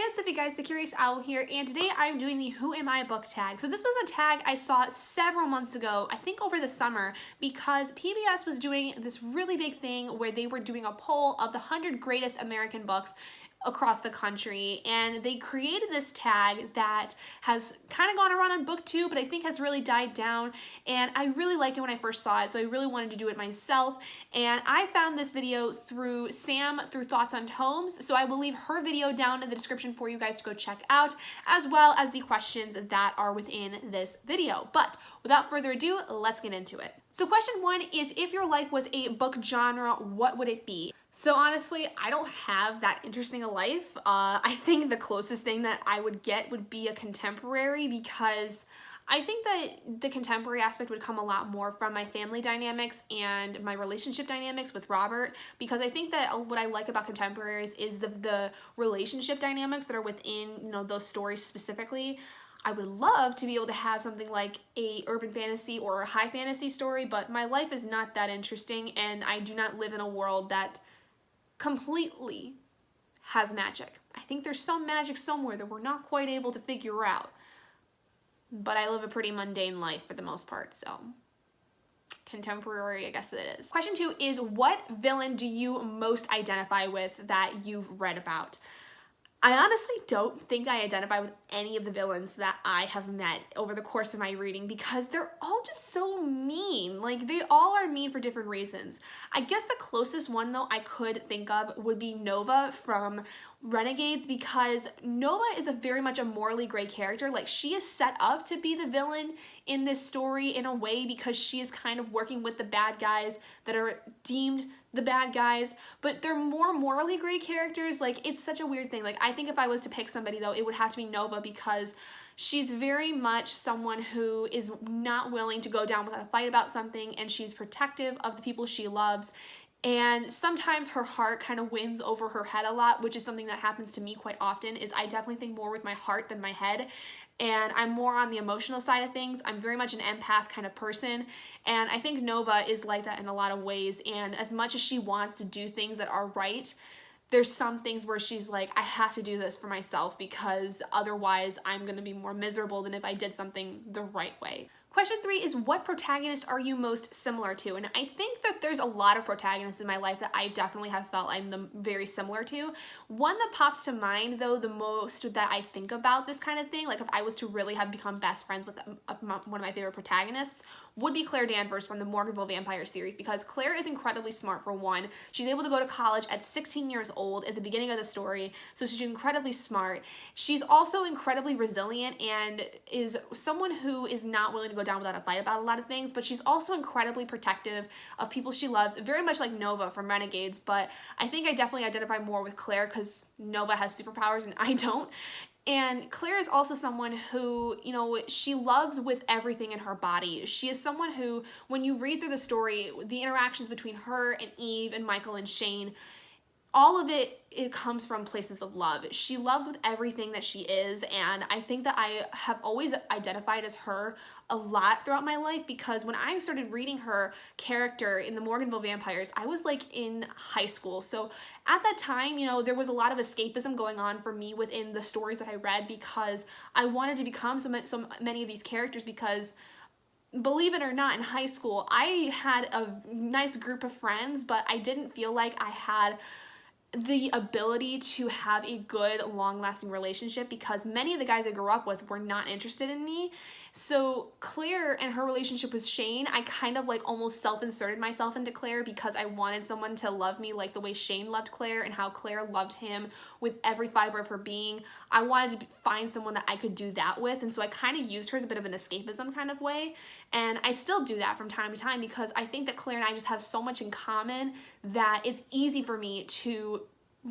Hey, what's up you guys, the Curious Owl here, and today I'm doing the Who Am I book tag. So this was a tag I saw several months ago, I think over the summer, because PBS was doing this really big thing where they were doing a poll of the 100 greatest American books across the country, and they created this tag that has kind of gone around on BookTube, but I think has really died down, and I really liked it when I first saw it, so I really wanted to do it myself. And I found this video through Sam through Thoughts on Tomes, so I will leave her video down in the description for you guys to go check out, as well as the questions that are within this video. But without further ado, let's get into it. So question one is, if your life was a book genre, what would it be? So honestly, I don't have that interesting a life. I think the closest thing that I would get would be a contemporary, because I think that the contemporary aspect would come a lot more from my family dynamics and my relationship dynamics with Robert, because I think that what I like about contemporaries is the relationship dynamics that are within, you know, those stories specifically. I would love to be able to have something like a urban fantasy or a high fantasy story, but my life is not that interesting, and I do not live in a world that completely has magic. I think there's some magic somewhere that we're not quite able to figure out, but I live a pretty mundane life for the most part, so contemporary, I guess it is. Question two is, what villain do you most identify with that you've read about? I honestly don't think I identify with any of the villains that I have met over the course of my reading, because they're all just so mean. Like, they all are mean for different reasons. I guess the closest one, though, I could think of would be Nova from Renegades, because Nova is very much a morally gray character. Like, she is set up to be the villain in this story in a way, because she is kind of working with the bad guys that are deemed the bad guys, but they're more morally gray characters. Like, it's such a weird thing. Like, I think if I was to pick somebody, though, it would have to be Nova, because she's very much someone who is not willing to go down without a fight about something, and she's protective of the people she loves. And sometimes her heart kind of wins over her head a lot, which is something that happens to me quite often. Is I definitely think more with my heart than my head, and I'm more on the emotional side of things. I'm very much an empath kind of person, and I think Nova is like that in a lot of ways. And as much as she wants to do things that are right, there's some things where she's like, I have to do this for myself, because otherwise I'm going to be more miserable than if I did something the right way. Question three is, what protagonist are you most similar to? And I think that there's a lot of protagonists in my life that I definitely have felt I'm very similar to. One that pops to mind, though, the most that I think about this kind of thing, like if I was to really have become best friends with one of my favorite protagonists, would be Claire Danvers from the Morganville Vampire series, because Claire is incredibly smart, for one. She's able to go to college at 16 years old at the beginning of the story, so she's incredibly smart. She's also incredibly resilient and is someone who is not willing to go down without a fight about a lot of things, but she's also incredibly protective of people she loves, very much like Nova from Renegades. But I think I definitely identify more with Claire, because Nova has superpowers and I don't. And Claire is also someone who, you know, she loves with everything in her body. She is someone who, when you read through the story, the interactions between her and Eve and Michael and Shane, all of it comes from places of love. She loves with everything that she is, and I think that I have always identified as her a lot throughout my life, because when I started reading her character in the Morganville Vampires, I was like in high school. So at that time, you know, there was a lot of escapism going on for me within the stories that I read, because I wanted to become so many of these characters, because believe it or not, in high school, I had a nice group of friends, but I didn't feel like I had the ability to have a good, long-lasting relationship, because many of the guys I grew up with were not interested in me. So Claire and her relationship with Shane, I kind of like almost self-inserted myself into Claire, because I wanted someone to love me like the way Shane loved Claire and how Claire loved him with every fiber of her being. I wanted to find someone that I could do that with, and so I kind of used her as a bit of an escapism kind of way. And I still do that from time to time, because I think that Claire and I just have so much in common that it's easy for me to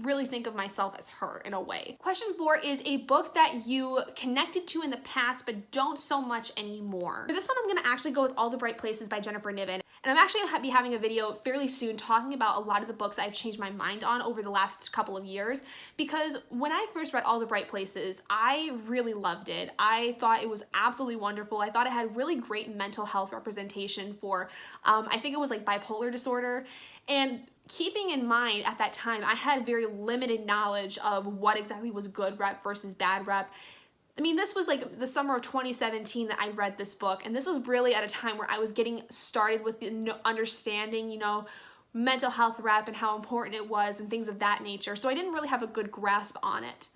really think of myself as her in a way. Question four is a book that you connected to in the past but don't so much anymore. For this one, I'm gonna actually go with All the Bright Places by Jennifer Niven. And I'm actually gonna be having a video fairly soon talking about a lot of the books I've changed my mind on over the last couple of years, because when I first read All the Bright Places, I really loved it. I thought it was absolutely wonderful. I thought it had really great mental health representation for, I think it was like bipolar disorder. And keeping in mind at that time, I had very limited knowledge of what exactly was good rep versus bad rep. I mean, this was like the summer of 2017 that I read this book, and this was really at a time where I was getting started with the understanding, you know, mental health rep and how important it was and things of that nature. So I didn't really have a good grasp on it.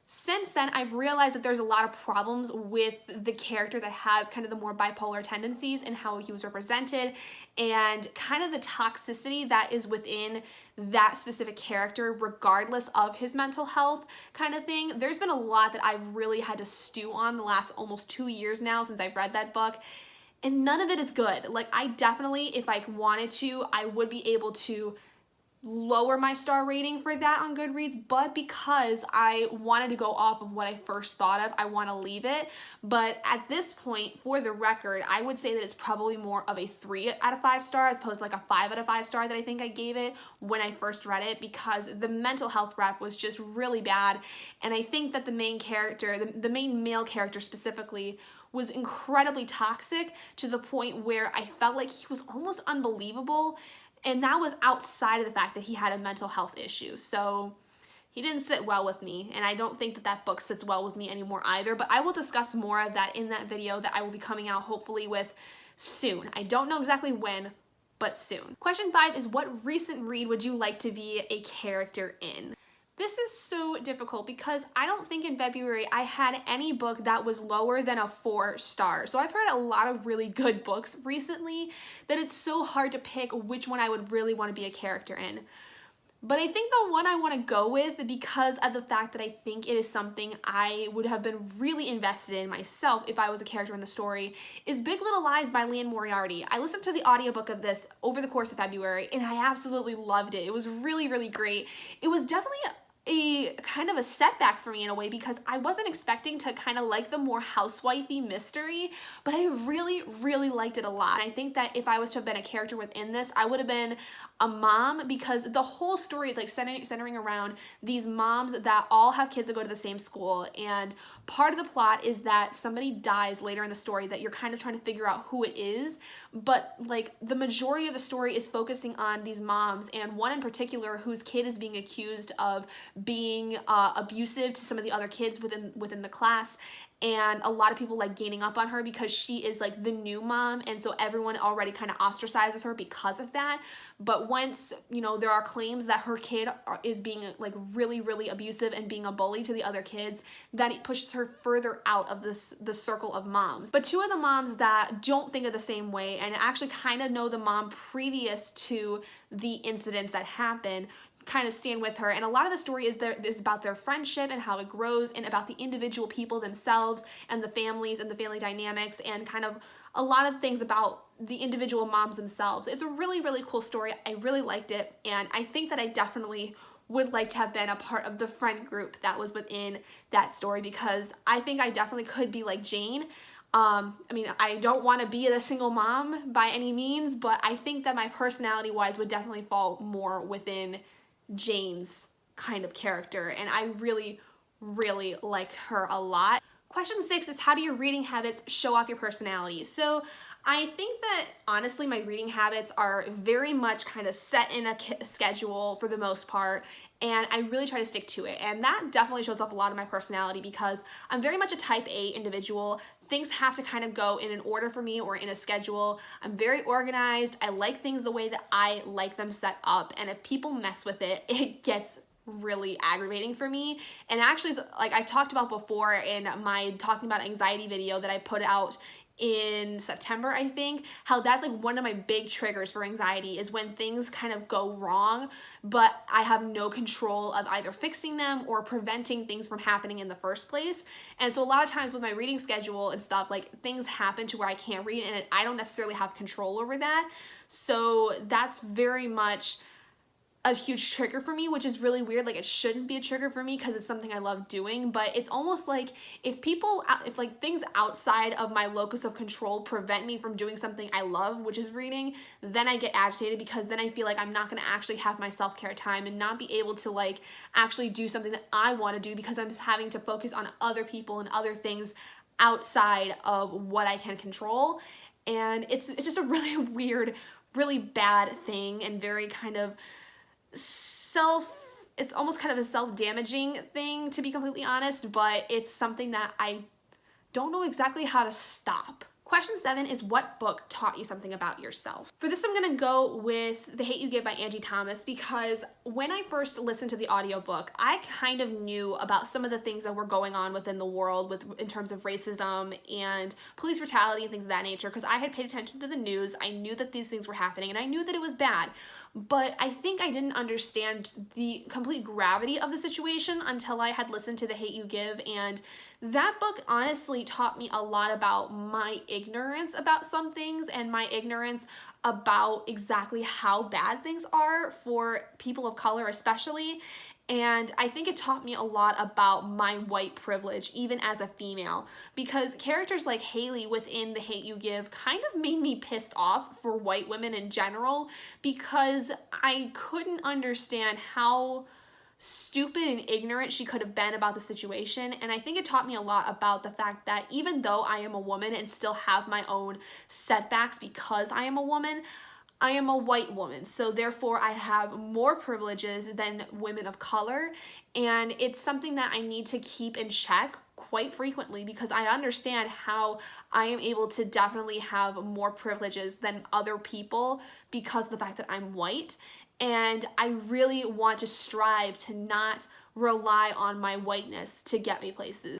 Since then, I've realized that there's a lot of problems with the character that has kind of the more bipolar tendencies and how he was represented and kind of the toxicity that is within that specific character regardless of his mental health kind of thing. There's been a lot that I've really had to stew on the last almost 2 years now since I've read that book. And none of it is good. Like, I definitely, if I wanted to, I would be able to lower my star rating for that on Goodreads, but because I wanted to go off of what I first thought of, I want to leave it. But at this point, for the record, I would say that it's probably more of a 3 out of 5 star as opposed to like a 5 out of 5 star that I think I gave it when I first read it, because the mental health rep was just really bad. And I think that the main character, the main male character specifically, was incredibly toxic to the point where I felt like he was almost unbelievable. And that was outside of the fact that he had a mental health issue. So he didn't sit well with me, and I don't think that that book sits well with me anymore either. But I will discuss more of that in that video that I will be coming out hopefully with soon. I don't know exactly when, but soon. Question 5 is, what recent read would you like to be a character in? This is so difficult because I don't think in February I had any book that was lower than a 4 star. So I've heard a lot of really good books recently that it's so hard to pick which one I would really want to be a character in. But I think the one I want to go with, because of the fact that I think it is something I would have been really invested in myself if I was a character in the story, is Big Little Lies by Liane Moriarty. I listened to the audiobook of this over the course of February, and I absolutely loved it. It was really, really great. It was definitely a kind of a setback for me in a way, because I wasn't expecting to kind of like the more housewifey mystery, but I really, really liked it a lot. And I think that if I was to have been a character within this, I would have been a mom, because the whole story is like centering around these moms that all have kids that go to the same school, and part of the plot is that somebody dies later in the story that you're kind of trying to figure out who it is, but like the majority of the story is focusing on these moms, and one in particular whose kid is being accused of being abusive to some of the other kids within the class. And a lot of people like gaining up on her because she is like the new mom, and so everyone already kind of ostracizes her because of that. But once, you know, there are claims that her kid is being like really, really abusive and being a bully to the other kids, that it pushes her further out of the circle of moms. But 2 of the moms that don't think of the same way and actually kind of know the mom previous to the incidents that happen kind of stand with her, and a lot of the story is about their friendship and how it grows, and about the individual people themselves and the families and the family dynamics, and kind of a lot of things about the individual moms themselves. It's a really, really cool story. I really liked it, and I think that I definitely would like to have been a part of the friend group that was within that story, because I think I definitely could be like Jane. I mean, I don't want to be a single mom by any means, but I think that my personality-wise would definitely fall more within Jane's kind of character, and I really, really like her a lot. Question 6 is, how do your reading habits show off your personality? So I think that honestly my reading habits are very much kind of set in a schedule for the most part, and I really try to stick to it, and that definitely shows up a lot of my personality, because I'm very much a type A individual. Things have to kind of go in an order for me or in a schedule. I'm very organized. I like things the way that I like them set up, and if people mess with it, it gets really aggravating for me. And actually, like I talked about before in my talking about anxiety video that I put out in September, I think, how that's like one of my big triggers for anxiety, is when things kind of go wrong, but I have no control of either fixing them or preventing things from happening in the first place. And so a lot of times with my reading schedule and stuff, like things happen to where I can't read, and I don't necessarily have control over that. So that's very much a huge trigger for me, which is really weird. Like, it shouldn't be a trigger for me because it's something I love doing, but it's almost like if like things outside of my locus of control prevent me from doing something I love, which is reading, then I get agitated, because then I feel like I'm not going to actually have my self-care time and not be able to like actually do something that I want to do, because I'm just having to focus on other people and other things outside of what I can control. And it's just a really weird really bad thing and very kind of it's almost kind of a self-damaging thing, to be completely honest, but it's something that I don't know exactly how to stop. Question 7 is, what book taught you something about yourself? For this, I'm gonna go with The Hate U Give by Angie Thomas, because when I first listened to the audiobook, I kind of knew about some of the things that were going on within the world in terms of racism and police brutality and things of that nature, because I had paid attention to the news. I knew that these things were happening and I knew that it was bad. But I think I didn't understand the complete gravity of the situation until I had listened to The Hate U Give, and that book honestly taught me a lot about my ignorance about some things and my ignorance about exactly how bad things are for people of color especially. And I think it taught me a lot about my white privilege, even as a female, because characters like Haley within The Hate U Give kind of made me pissed off for white women in general, because I couldn't understand how stupid and ignorant she could have been about the situation. And I think it taught me a lot about the fact that even though I am a woman and still have my own setbacks because I am a woman, I am a white woman, so therefore I have more privileges than women of color, and it's something that I need to keep in check quite frequently, because I understand how I am able to definitely have more privileges than other people because of the fact that I'm white, and I really want to strive to not rely on my whiteness to get me places.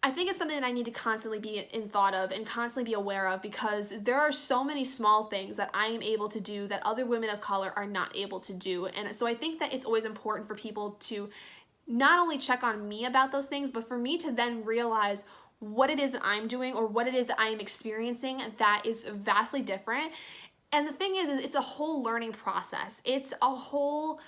I think it's something that I need to constantly be in thought of and constantly be aware of, because there are so many small things that I am able to do that other women of color are not able to do. And so I think that it's always important for people to not only check on me about those things, but for me to then realize what it is that I'm doing or what it is that I am experiencing that is vastly different. And the thing is it's a whole learning process. It's a whole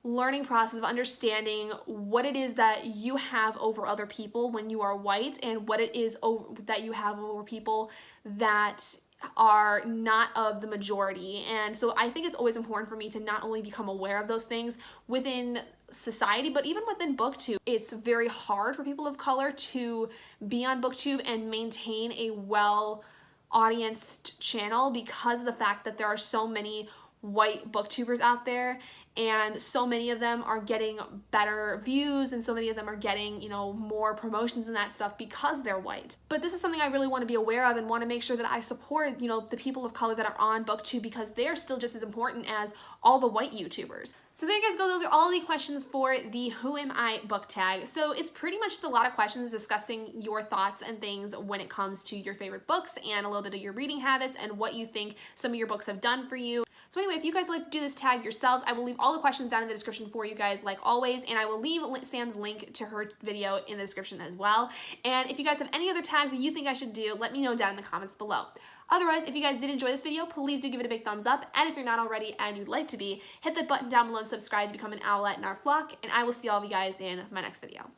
learning process of understanding what it is that you have over other people when you are white, and what it is that you have over people that are not of the majority. And so I think it's always important for me to not only become aware of those things within society, but even within BookTube. It's very hard for people of color to be on BookTube and maintain a well audienced channel because of the fact that there are so many white booktubers out there, and so many of them are getting better views and so many of them are getting, you know, more promotions and that stuff because they're white. But this is something I really want to be aware of and want to make sure that I support, you know, the people of color that are on BookTube, because they're still just as important as all the white YouTubers. So there you guys go. Those are all the questions for the Who Am I book tag. So it's pretty much just a lot of questions discussing your thoughts and things when it comes to your favorite books and a little bit of your reading habits and what you think some of your books have done for you. So anyway, if you guys would like to do this tag yourselves, I will leave all the questions down in the description for you guys like always, and I will leave Sam's link to her video in the description as well. And if you guys have any other tags that you think I should do, let me know down in the comments below. Otherwise, if you guys did enjoy this video, please do give it a big thumbs up, and if you're not already and you'd like to be, hit that button down below and subscribe to become an owlet in our flock, and I will see all of you guys in my next video.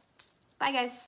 Bye guys!